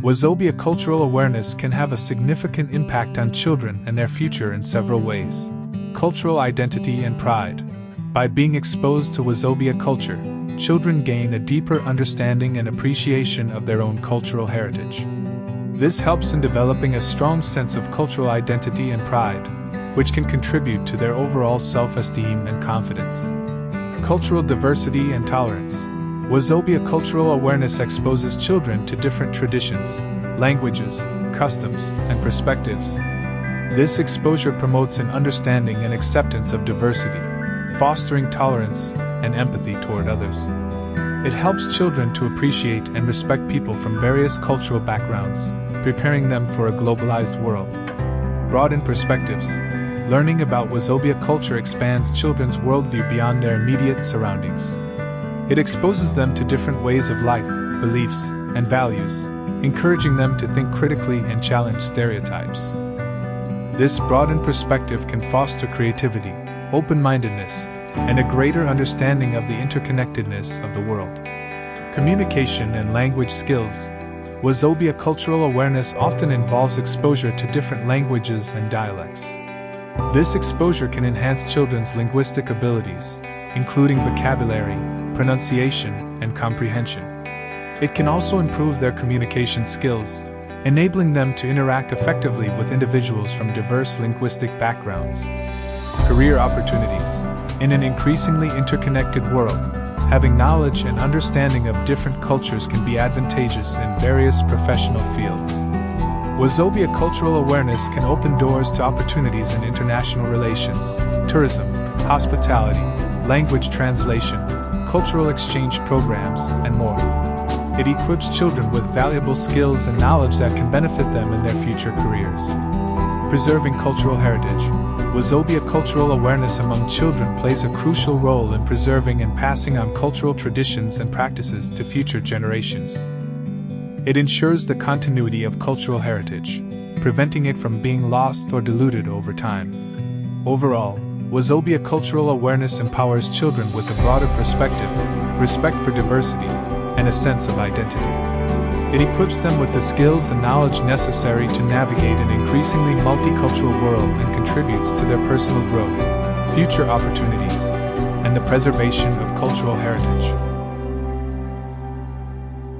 Wazobia cultural awareness can have a significant impact on children and their future in several ways. Cultural identity and pride. By being exposed to Wazobia culture, children gain a deeper understanding and appreciation of their own cultural heritage. This helps in developing a strong sense of cultural identity and pride, which can contribute to their overall self-esteem and confidence. Cultural diversity and tolerance. Wazobia cultural awareness exposes children to different traditions, languages, customs, and perspectives. This exposure promotes an understanding and acceptance of diversity, fostering tolerance and empathy toward others. It helps children to appreciate and respect people from various cultural backgrounds, preparing them for a globalized world. Broaden perspectives. Learning about Wazobia culture expands children's worldview beyond their immediate surroundings. It exposes them to different ways of life, beliefs, and values, encouraging them to think critically and challenge stereotypes. This broadened perspective can foster creativity, open-mindedness, and a greater understanding of the interconnectedness of the world. Communication and language skills. Wazobia cultural awareness often involves exposure to different languages and dialects. This exposure can enhance children's linguistic abilities, including vocabulary, pronunciation, and comprehension. It can also improve their communication skills, enabling them to interact effectively with individuals from diverse linguistic backgrounds. Career opportunities. In an increasingly interconnected world, having knowledge and understanding of different cultures can be advantageous in various professional fields. Wazobia cultural awareness can open doors to opportunities in international relations, tourism, hospitality, language translation, cultural exchange programs, and more. It equips children with valuable skills and knowledge that can benefit them in their future careers. Preserving cultural heritage. Wazobia cultural awareness among children plays a crucial role in preserving and passing on cultural traditions and practices to future generations. It ensures the continuity of cultural heritage, preventing it from being lost or diluted over time. Overall, Wazobia cultural awareness empowers children with a broader perspective, respect for diversity, and a sense of identity. It equips them with the skills and knowledge necessary to navigate an increasingly multicultural world and contributes to their personal growth, future opportunities, and the preservation of cultural heritage.